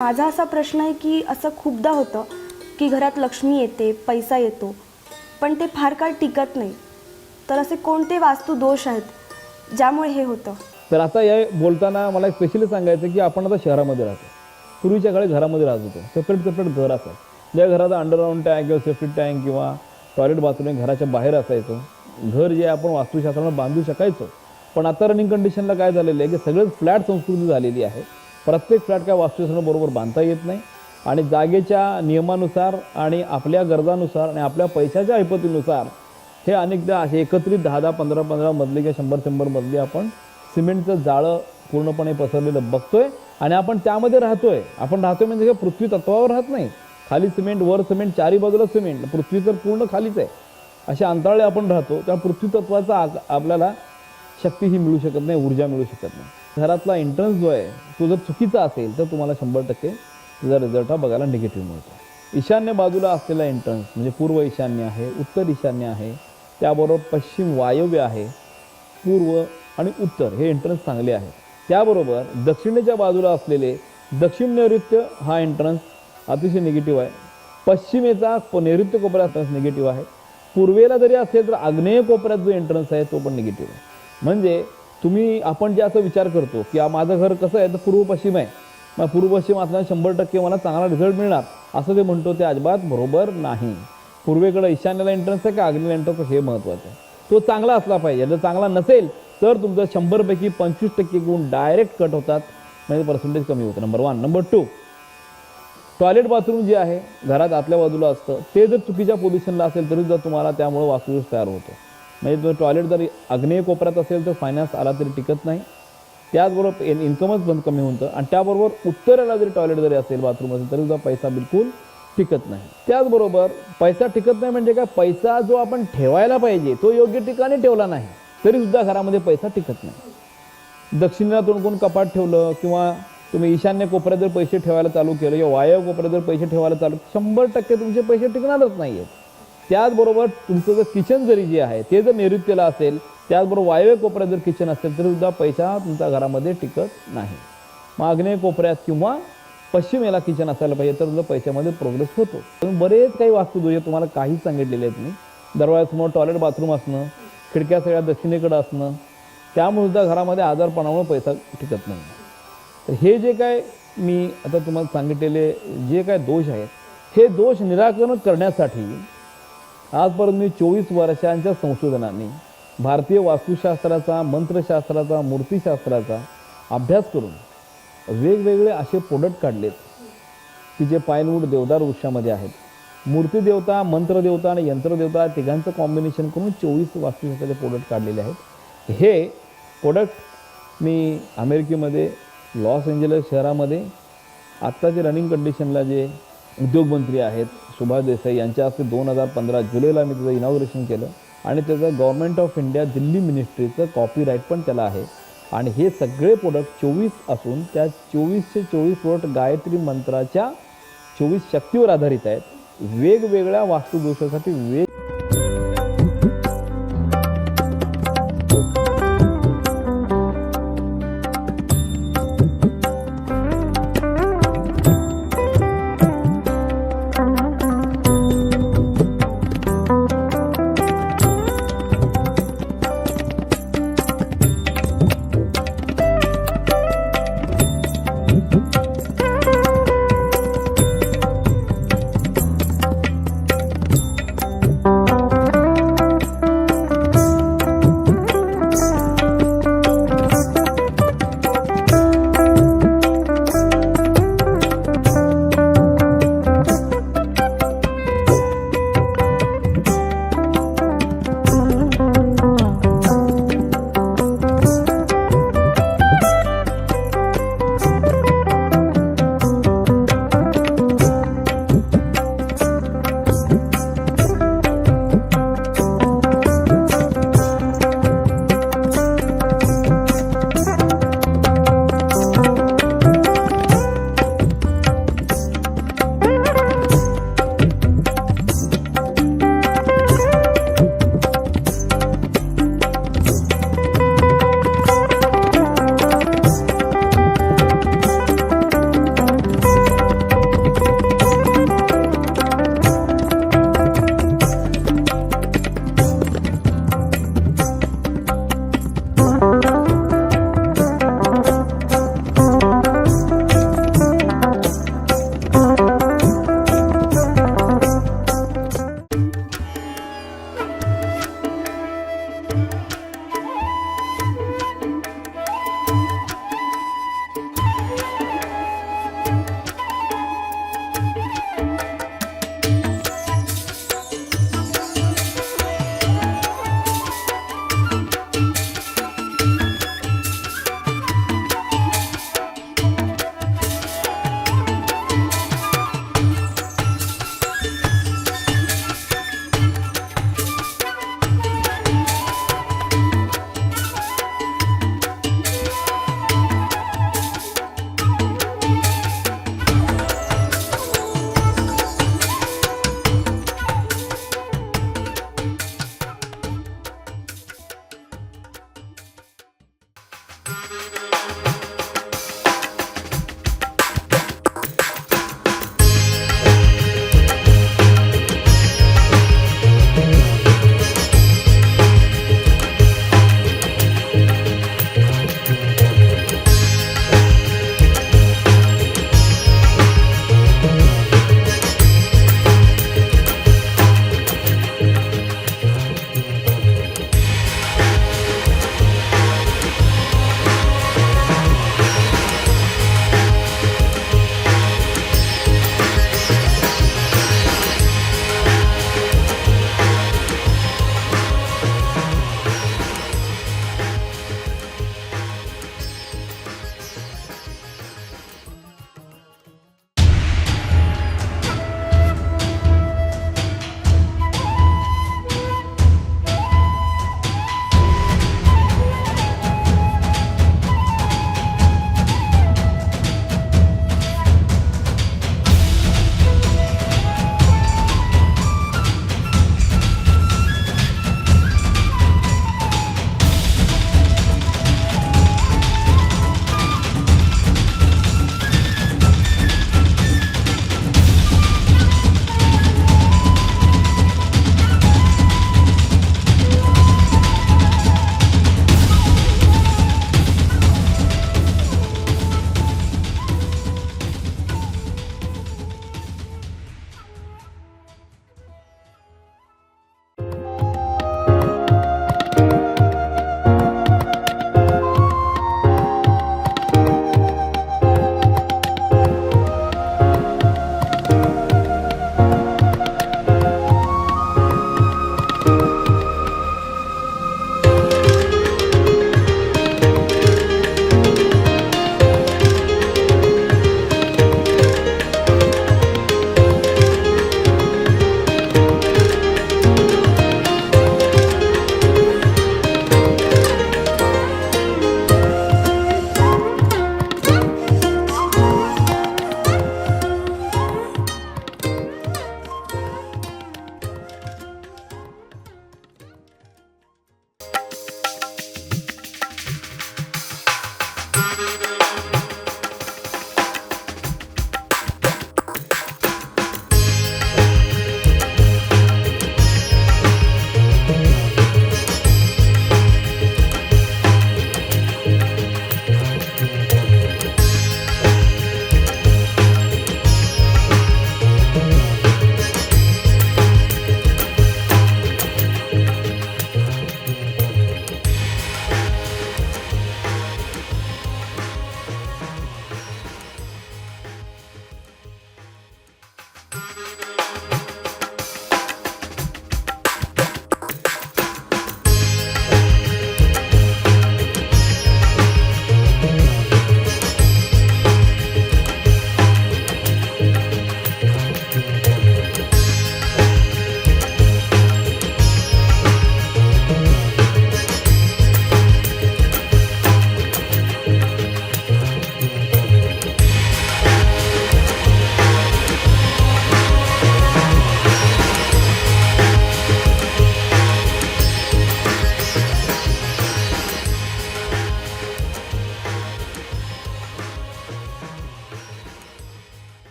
माझा असा प्रश्न आहे की असं खूपदा होतं की घरात लक्ष्मी येते, पैसा येतो, पण ते फार काळ टिकत नाही. तर असे कोणते वास्तू दोष आहेत ज्यामुळे हे होतं? तर आता या बोलताना मला स्पेशली सांगायचं की आपण आता शहरामध्ये राहतो. पूर्वीच्या काळी घरामध्ये राहत होतो. सेपरेट घर असायचं. ज्या घरात अंडरग्राऊंड टँक किंवा सेफ्टी टँक किंवा टॉयलेट बाथरूम घराच्या बाहेर असायचं. घर जे आपण वास्तुशास्त्रानं बांधू शकायचो. पण आता रनिंग कंडिशनला काय झालेलं आहे की सगळंच फ्लॅट संस्कृती झालेली आहे. प्रत्येक फ्लॅट काय वास्तुशास्त्राबरोबर बांधता येत नाही आणि जागेच्या नियमानुसार आणि आपल्या गरजानुसार आणि आपल्या पैशाच्या ऐपतीनुसार हे अनेकदा असे एकत्रित 10-10, 15-15 मजली किंवा 100-100 मजली आपण सिमेंटचं जाळं पूर्णपणे पसरलेलं बघतोय आणि आपण त्यामध्ये राहतोय. आपण राहतोय म्हणजे काय पृथ्वी तत्वावर राहत नाही. खाली सिमेंट, वर सिमेंट, चारी बाजूला सिमेंट, पृथ्वी तर पूर्ण खालीच आहे. असे अंतराळे आपण राहतो. त्या पृथ्वी तत्वाचा आपल्याला शक्ती ही मिळू शकत नाही, ऊर्जा मिळू शकत नाही. घरातला एंट्रन्स जो आहे तो जर चुकीचा असेल तर तुम्हाला 100% त्याचा रिझल्ट हा बघायला निगेटिव्ह मिळतो. ईशान्य बाजूला असलेला एंट्रन्स म्हणजे पूर्व ईशान्य आहे, उत्तर ईशान्य आहे, त्याबरोबर पश्चिम वायव्य आहे, पूर्व आणि उत्तर हे एंट्रन्स चांगले आहेत. त्याबरोबर दक्षिणेच्या बाजूला असलेले दक्षिण नैऋत्य हा एंट्रन्स अतिशय निगेटिव्ह आहे. पश्चिमेचा नैऋत्य कोपऱ्यात निगेटिव्ह आहे. पूर्वेला जरी असेल तर आग्नेय कोपऱ्यात जो एंट्रन्स आहे तो पण निगेटिव्ह आहे. म्हणजे आपण जे असं विचार करतो की माझं घर कसं आहे तर पूर्व पश्चिम आहे, मग पूर्व पश्चिम असल्याने 100% मला चांगला रिझल्ट मिळणार असं ते म्हणतो, ते अजिबात बरोबर नाही. पूर्वेकडे ईशान्येला एंट्रन्स आहे का आग्नेयला एंट्रन्स हे महत्त्वाचं आहे. तो चांगला असला पाहिजे. जर चांगला नसेल तर तुमचं 100पैकी 25% गुण डायरेक्ट कट होतात, म्हणजे पर्सेंटेज कमी होतं. नंबर 1. नंबर 2, टॉयलेट बाथरूम जे आहे घरात आतल्या बाजूला असतं ते जर चुकीच्या पोझिशनला असेल तरी जर तुम्हाला त्यामुळे वास्तुदोष तयार होतो. म्हणजे तो टॉयलेट जर आग्नेय कोपऱ्यात असेल तर फायनान्स आला तरी टिकत नाही. त्याचबरोबर इन्कमच कमी होतं आणि त्याबरोबर उत्तरेला जरी टॉयलेट जरी असेल बाथरूम असेल तरी सुद्धा पैसा बिलकुल टिकत नाही. त्याचबरोबर पैसा टिकत नाही म्हणजे काय, पैसा जो आपण ठेवायला पाहिजे तो योग्य ठिकाणी ठेवला नाही तरी सुद्धा घरामध्ये पैसा टिकत नाही. दक्षिणेला कोण कपाट ठेवलं किंवा तुम्ही ईशान्य कोपऱ्यात जर पैसे ठेवायला चालू केलं किंवा वायव्य कोपऱ्यात जर पैसे ठेवायला चालू 100% तुमचे पैसे टिकणारच नाही आहेत. त्याचबरोबर तुमचं जर किचन जरी जे आहे ते जर नैऋत्यला असेल, त्याचबरोबर वायव्य कोपऱ्यात जर किचन असेल तरी सुद्धा पैसा तुमच्या घरामध्ये टिकत नाही. मग आग्नेय कोपऱ्यात किंवा पश्चिमेला किचन असायला पाहिजे तर तुझं पैशामध्ये प्रोग्रेस होतो. तुम्ही बरेच काही वास्तुदोष तुम्हाला काहीच सांगितलेले आहेत मी. दरवाजासमोर टॉयलेट बाथरूम असणं, खिडक्या सगळ्या दक्षिणेकडे असणं, त्यामुळे सुद्धा घरामध्ये आजारपणामुळे पैसा टिकत नाही. तर हे जे काय मी आता तुम्हाला सांगितलेले जे काय दोष आहेत हे दोष निराकरण करण्यासाठी आजपर्यंत मी 24 वर्षांच्या संशोधनाने भारतीय वास्तुशास्त्राचा, मंत्रशास्त्राचा, मूर्तिशास्त्राचा अभ्यास करून वेगवेगळे असे प्रोडक्ट काढलेत की जे पाईनवूड देवदार वृक्षामध्ये आहेत. मूर्तिदेवता, मंत्रदेवता आणि यंत्रदेवता तिघांचं कॉम्बिनेशन करून 24 वास्तुशास्त्राचे प्रोडक्ट काढलेले आहेत. हे प्रोडक्ट मी अमेरिकेमध्ये लॉस एंजलस शहरामध्ये आत्ताचे रनिंग कंडिशनला जे उद्योगमंत्री आहेत सुभाष देसाई यांच्या हस्ते 2015 जुलैला मी त्याचं इनॉग्रेशन केलं आणि त्याचं गव्हर्नमेंट ऑफ इंडिया दिल्ली मिनिस्ट्रीचं कॉपीराईट पण त्याला आहे. आणि हे सगळे प्रोडक्ट 24 असून त्या 24चे 24 प्रोडक्ट गायत्री मंत्राच्या 24 शक्तीवर आधारित आहेत. वेगवेगळ्या वास्तुदोषासाठी